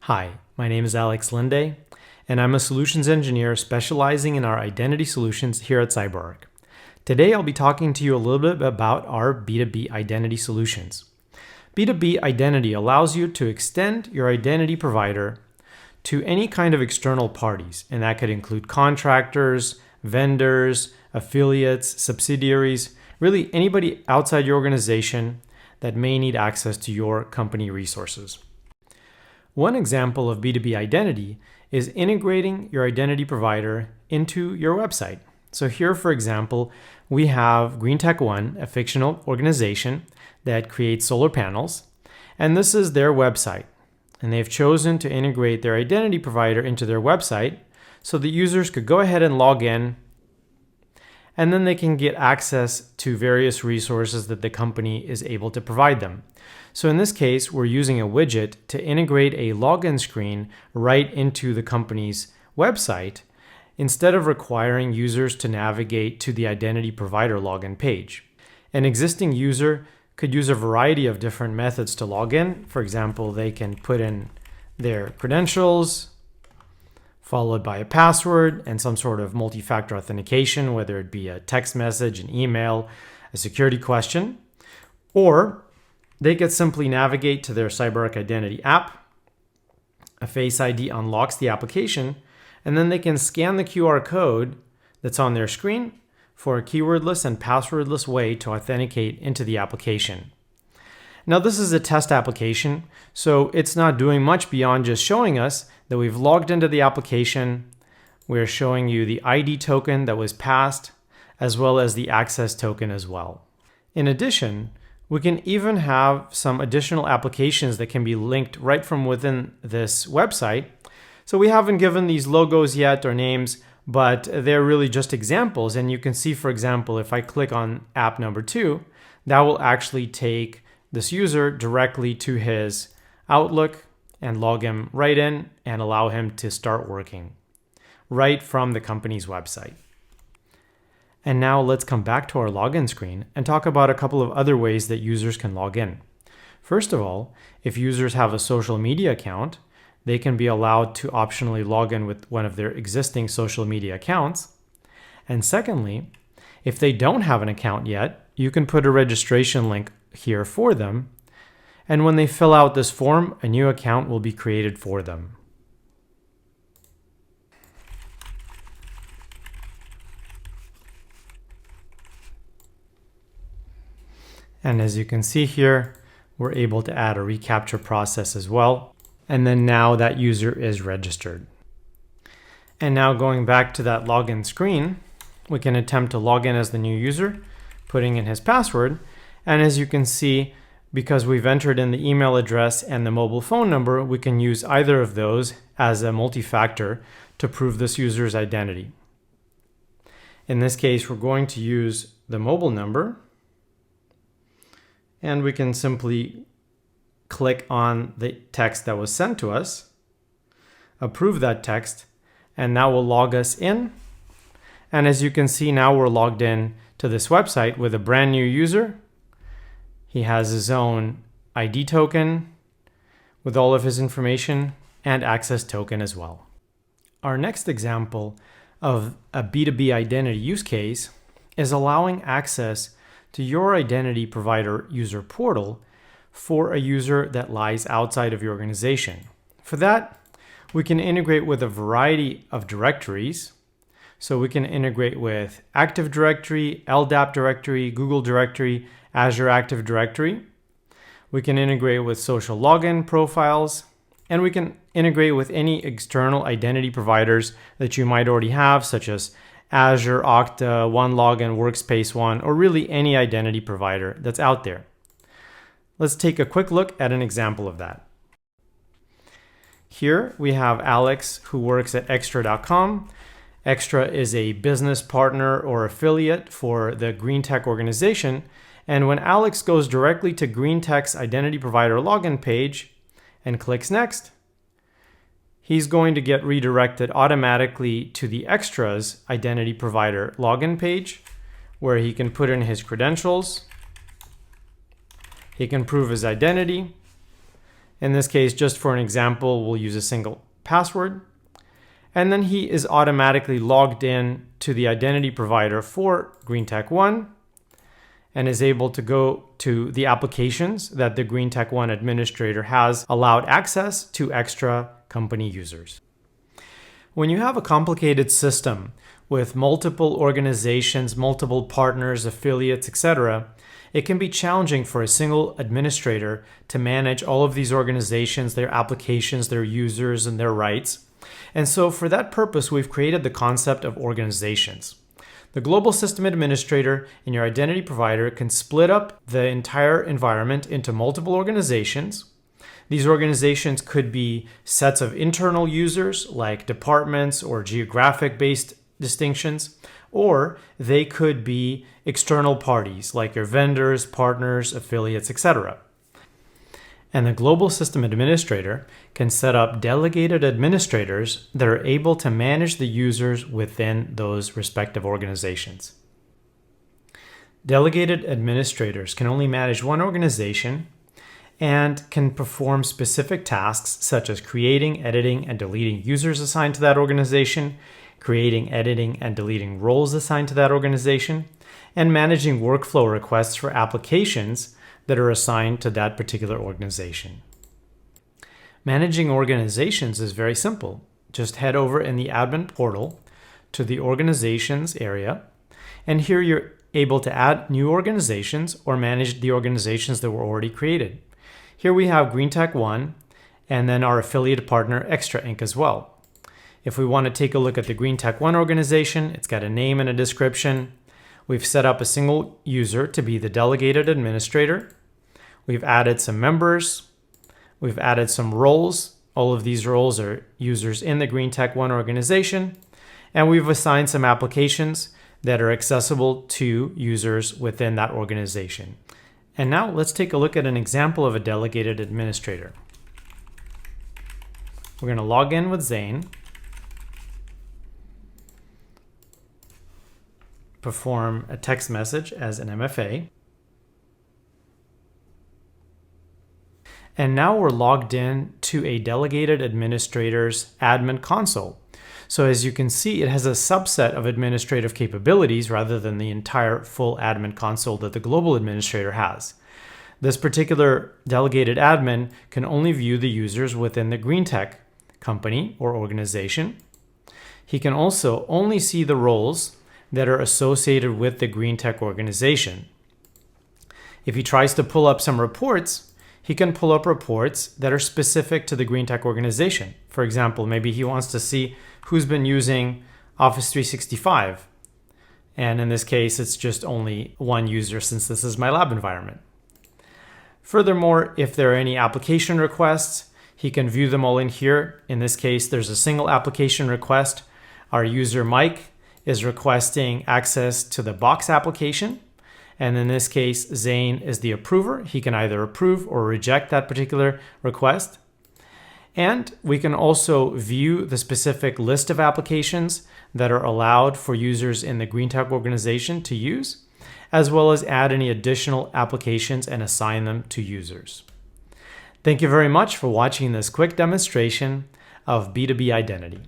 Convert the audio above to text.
Hi, my name is Alex Linde, and I'm a solutions engineer specializing in our identity solutions here at CyberArk. Today, I'll be talking to you a little bit about our B2B identity solutions. B2B identity allows you to extend your identity provider to any kind of external parties, and that could include contractors, vendors, affiliates, subsidiaries, really anybody outside your organization that may need access to your company resources. One example of B2B identity is integrating your identity provider into your website. So here, for example, we have GreenTech One, a fictional organization that creates solar panels, and this is their website. And they've chosen to integrate their identity provider into their website so that users could go ahead and log in, and then they can get access to various resources that the company is able to provide them. So in this case, we're using a widget to integrate a login screen right into the company's website instead of requiring users to navigate to the identity provider login page. An existing user could use a variety of different methods to log in. For example, they can put in their credentials, followed by a password and some sort of multi-factor authentication, whether it be a text message, an email, a security question, or they could simply navigate to their CyberArk Identity app. A Face ID unlocks the application, and then they can scan the QR code that's on their screen for a keywordless and passwordless way to authenticate into the application. Now, this is a test application, so it's not doing much beyond just showing us that we've logged into the application. We're showing you the ID token that was passed, as well as the access token as well. In addition, we can even have some additional applications that can be linked right from within this website. So we haven't given these logos yet or names, but they're really just examples. And you can see, for example, if I click on app number 2, that will actually take this user directly to his Outlook and log him right in and allow him to start working right from the company's website. And now let's come back to our login screen and talk about a couple of other ways that users can log in. First of all, if users have a social media account, they can be allowed to optionally log in with one of their existing social media accounts. And secondly, if they don't have an account yet, you can put a registration link here for them. And when they fill out this form, a new account will be created for them. And as you can see here, we're able to add a reCAPTCHA process as well. And then now that user is registered. And now going back to that login screen, we can attempt to log in as the new user, putting in his password. And as you can see, because we've entered in the email address and the mobile phone number, we can use either of those as a multi-factor to prove this user's identity. In this case, we're going to use the mobile number. And we can simply click on the text that was sent to us, approve that text, and that will log us in. And as you can see, now we're logged in to this website with a brand new user. He has his own ID token with all of his information and access token as well. Our next example of a B2B identity use case is allowing access to your identity provider user portal for a user that lies outside of your organization. For that, we can integrate with a variety of directories. So we can integrate with Active Directory, LDAP Directory, Google Directory, Azure Active Directory. We can integrate with social login profiles, and we can integrate with any external identity providers that you might already have, such as Azure, Okta, OneLogin, Workspace ONE, or really any identity provider that's out there. Let's take a quick look at an example of that. Here we have Alex, who works at extra.com. Extra is a business partner or affiliate for the GreenTech organization. And when Alex goes directly to GreenTech's identity provider login page and clicks next, he's going to get redirected automatically to the Extra's identity provider login page, where he can put in his credentials, he can prove his identity, In this case, just for an example, we'll use a single password. And then he is automatically logged in to the identity provider for GreenTech1 and is able to go to the applications that the GreenTech1 administrator has allowed access to extra company users. When you have a complicated system with multiple organizations, multiple partners, affiliates, etc., it can be challenging for a single administrator to manage all of these organizations, their applications, their users, and their rights. And so for that purpose, we've created the concept of organizations. The global system administrator in your identity provider can split up the entire environment into multiple organizations. These organizations could be sets of internal users like departments or geographic-based distinctions, or they could be external parties like your vendors, partners, affiliates, etc. And the global system administrator can set up delegated administrators that are able to manage the users within those respective organizations. Delegated administrators can only manage one organization and can perform specific tasks such as creating, editing, and deleting users assigned to that organization, creating, editing, and deleting roles assigned to that organization, and managing workflow requests for applications that are assigned to that particular organization. Managing organizations is very simple. Just head over in the admin portal to the organizations area, and here you're able to add new organizations or manage the organizations that were already created. Here we have GreenTech1 and then our affiliate partner Extra Inc. as well. If we want to take a look at the GreenTech1 organization, it's got a name and a description. We've set up a single user to be the delegated administrator. We've added some members. We've added some roles. All of these roles are users in the GreenTech1 organization. And we've assigned some applications that are accessible to users within that organization. And now let's take a look at an example of a delegated administrator. We're going to log in with Zane, perform a text message as an MFA. And now we're logged in to a delegated administrator's admin console. So as you can see, it has a subset of administrative capabilities rather than the entire full admin console that the global administrator has. This particular delegated admin can only view the users within the GreenTech company or organization. He can also only see the roles that are associated with the GreenTech organization. If he tries to pull up some reports, he can pull up reports that are specific to the GreenTech organization. For example, maybe he wants to see who's been using Office 365. And in this case, it's just only one user since this is my lab environment. Furthermore, if there are any application requests, he can view them all in here. In this case, there's a single application request. Our user Mike is requesting access to the Box application. And in this case, Zane is the approver. He can either approve or reject that particular request. And we can also view the specific list of applications that are allowed for users in the GreenTech organization to use, as well as add any additional applications and assign them to users. Thank you very much for watching this quick demonstration of B2B identity.